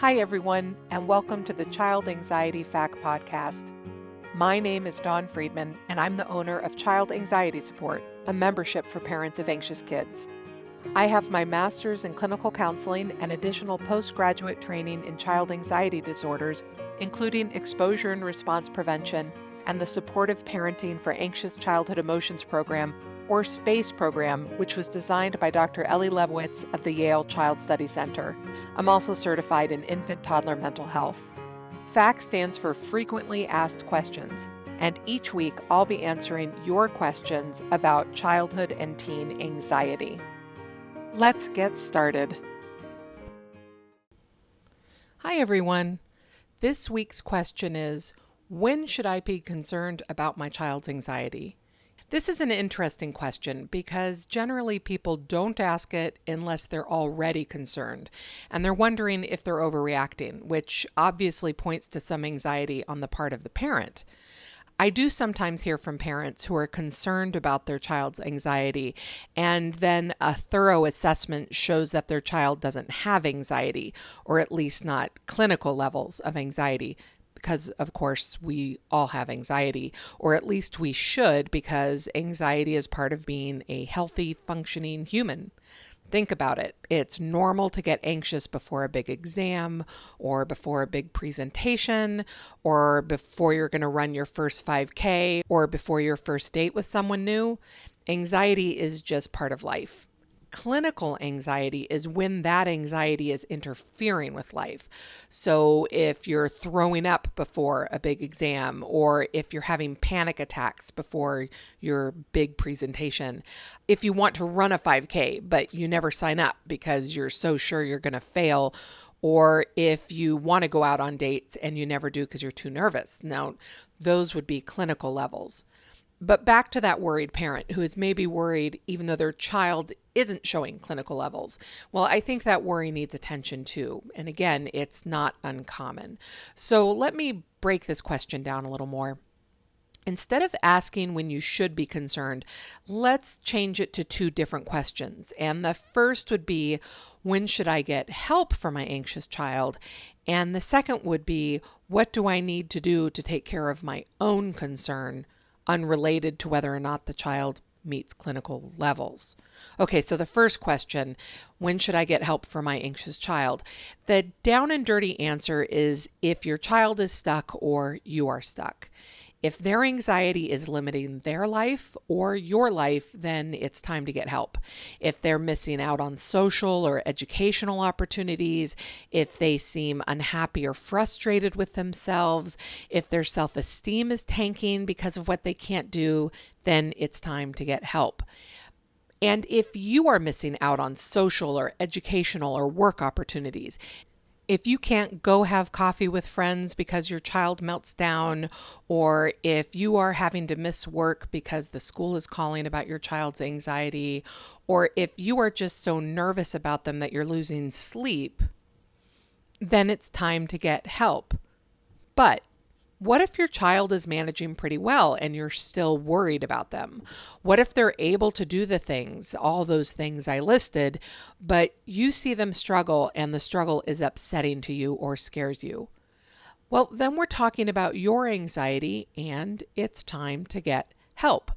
Hi, everyone, and welcome to the Child Anxiety Fact Podcast. My name is Dawn Friedman, and I'm the owner of Child Anxiety Support, a membership for parents of anxious kids. I have my master's in clinical counseling and additional postgraduate training in child anxiety disorders, including exposure and response prevention and the Supportive Parenting for Anxious Childhood Emotions program, or SPACE program, which was designed by Dr. Ellie Lebowitz of the Yale Child Study Center. I'm also certified in infant-toddler mental health. FACT stands for Frequently Asked Questions, and each week I'll be answering your questions about childhood and teen anxiety. Let's get started. Hi, everyone. This week's question is, when should I be concerned about my child's anxiety? This is an interesting question because generally people don't ask it unless they're already concerned, and they're wondering if they're overreacting, which obviously points to some anxiety on the part of the parent. I do sometimes hear from parents who are concerned about their child's anxiety, and then a thorough assessment shows that their child doesn't have anxiety, or at least not clinical levels of anxiety. Because, of course, we all have anxiety, or at least we should, because anxiety is part of being a healthy, functioning human. Think about it. It's normal to get anxious before a big exam, or before a big presentation, or before you're going to run your first 5K, or before your first date with someone new. Anxiety is just part of life. Clinical anxiety is when that anxiety is interfering with life. So if you're throwing up before a big exam, or if you're having panic attacks before your big presentation, if you want to run a 5K, but you never sign up because you're so sure you're going to fail, or if you want to go out on dates and you never do because you're too nervous. Now, those would be clinical levels. But back to that worried parent who is maybe worried even though their child isn't showing clinical levels. Well, I think that worry needs attention too. And again, it's not uncommon. So let me break this question down a little more. Instead of asking when you should be concerned, let's change it to two different questions. And the first would be, when should I get help for my anxious child? And the second would be, what do I need to do to take care of my own concern, unrelated to whether or not the child meets clinical levels? Okay, so the first question, when should I get help for my anxious child? The down and dirty answer is if your child is stuck or you are stuck. If their anxiety is limiting their life or your life, then it's time to get help. If they're missing out on social or educational opportunities, if they seem unhappy or frustrated with themselves, if their self-esteem is tanking because of what they can't do, then it's time to get help. And if you are missing out on social or educational or work opportunities, if you can't go have coffee with friends because your child melts down, or if you are having to miss work because the school is calling about your child's anxiety, or if you are just so nervous about them that you're losing sleep, then it's time to get help. But what if your child is managing pretty well and you're still worried about them? What if they're able to do the things, all those things I listed, but you see them struggle and the struggle is upsetting to you or scares you? Well, then we're talking about your anxiety and it's time to get help.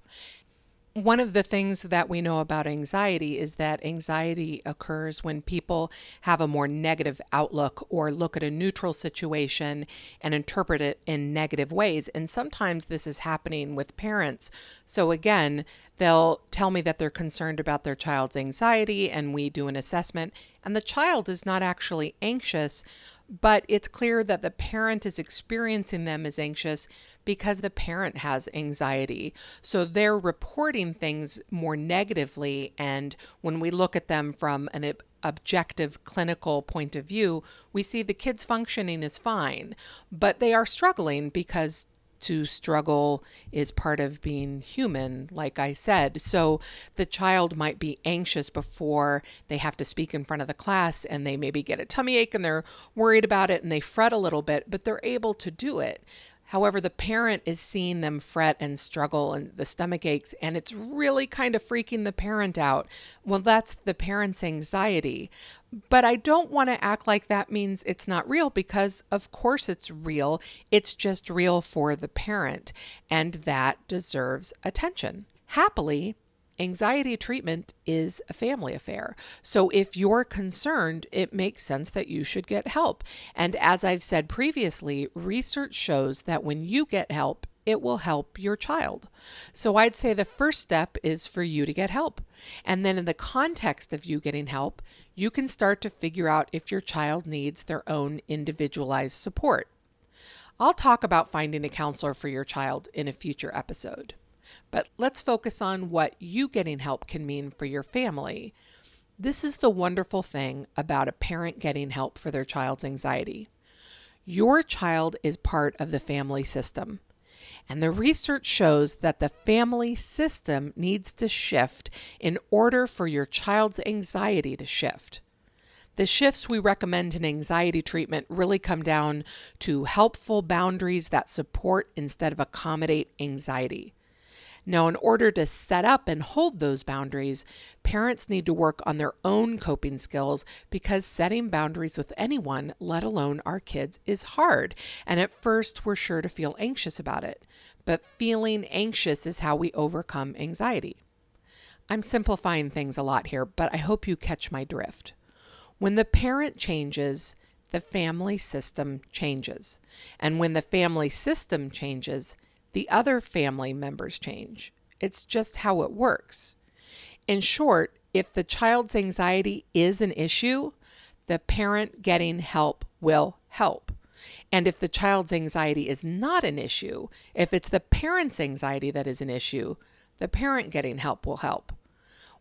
One of the things that we know about anxiety is that anxiety occurs when people have a more negative outlook or look at a neutral situation and interpret it in negative ways. And sometimes this is happening with parents. So again, they'll tell me that they're concerned about their child's anxiety, and we do an assessment, and the child is not actually anxious, but it's clear that the parent is experiencing them as anxious because the parent has anxiety. So they're reporting things more negatively. And when we look at them from an objective clinical point of view, we see the kid's functioning is fine, but they are struggling because to struggle is part of being human, like I said. So the child might be anxious before they have to speak in front of the class, and they maybe get a tummy ache and they're worried about it and they fret a little bit, but they're able to do it. However, the parent is seeing them fret and struggle and the stomach aches, and it's really kind of freaking the parent out. Well, that's the parent's anxiety. But I don't want to act like that means it's not real, because of course it's real. It's just real for the parent, and that deserves attention. Happily, anxiety treatment is a family affair. So if you're concerned, it makes sense that you should get help. And as I've said previously, research shows that when you get help, it will help your child. So I'd say the first step is for you to get help. And then in the context of you getting help, you can start to figure out if your child needs their own individualized support. I'll talk about finding a counselor for your child in a future episode. But let's focus on what you getting help can mean for your family. This is the wonderful thing about a parent getting help for their child's anxiety. Your child is part of the family system. And the research shows that the family system needs to shift in order for your child's anxiety to shift. The shifts we recommend in anxiety treatment really come down to helpful boundaries that support instead of accommodate anxiety. Now, in order to set up and hold those boundaries, parents need to work on their own coping skills, because setting boundaries with anyone, let alone our kids, is hard. And at first, we're sure to feel anxious about it. But feeling anxious is how we overcome anxiety. I'm simplifying things a lot here, but I hope you catch my drift. When the parent changes, the family system changes. And when the family system changes, the other family members change. It's just how it works. In short, if the child's anxiety is an issue, the parent getting help will help. And if the child's anxiety is not an issue, if it's the parent's anxiety that is an issue, the parent getting help will help.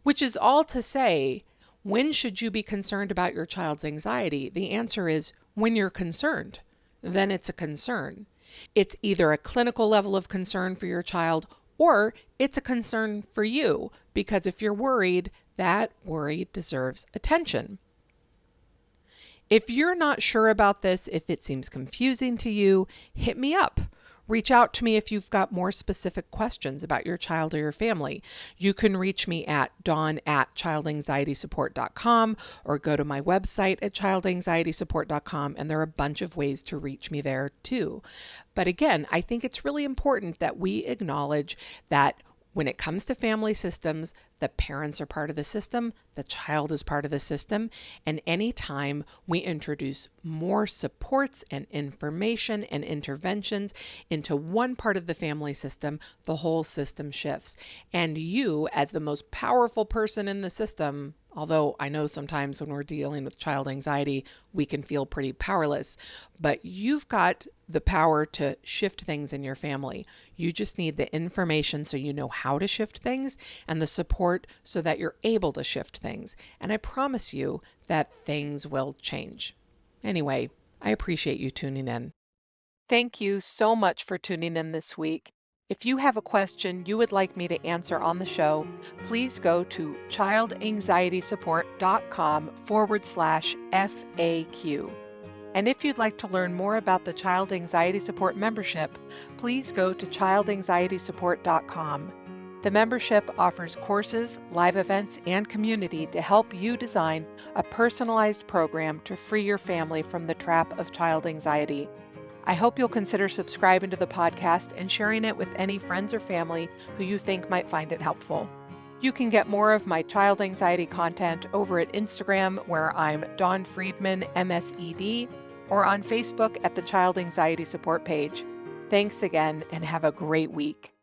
Which is all to say, when should you be concerned about your child's anxiety? The answer is when you're concerned. Then it's a concern. It's either a clinical level of concern for your child, or it's a concern for you, because if you're worried, that worry deserves attention. If you're not sure about this, if it seems confusing to you, hit me up. Reach out to me if you've got more specific questions about your child or your family. You can reach me at dawn@childanxietysupport.com, or go to my website at childanxietysupport.com, and there are a bunch of ways to reach me there too. But again, I think it's really important that we acknowledge that when it comes to family systems, the parents are part of the system, the child is part of the system, and anytime we introduce more supports and information and interventions into one part of the family system, the whole system shifts. And you, as the most powerful person in the system, although I know sometimes when we're dealing with child anxiety, we can feel pretty powerless, but you've got the power to shift things in your family. You just need the information so you know how to shift things, and the support so that you're able to shift things. And I promise you that things will change. Anyway, I appreciate you tuning in. Thank you so much for tuning in this week. If you have a question you would like me to answer on the show, please go to childanxietysupport.com/FAQ. And if you'd like to learn more about the Child Anxiety Support membership, please go to childanxietysupport.com. The membership offers courses, live events, and community to help you design a personalized program to free your family from the trap of child anxiety. I hope you'll consider subscribing to the podcast and sharing it with any friends or family who you think might find it helpful. You can get more of my child anxiety content over at Instagram, where I'm Dawn Friedman, MSED, or on Facebook at the Child Anxiety Support page. Thanks again, and have a great week.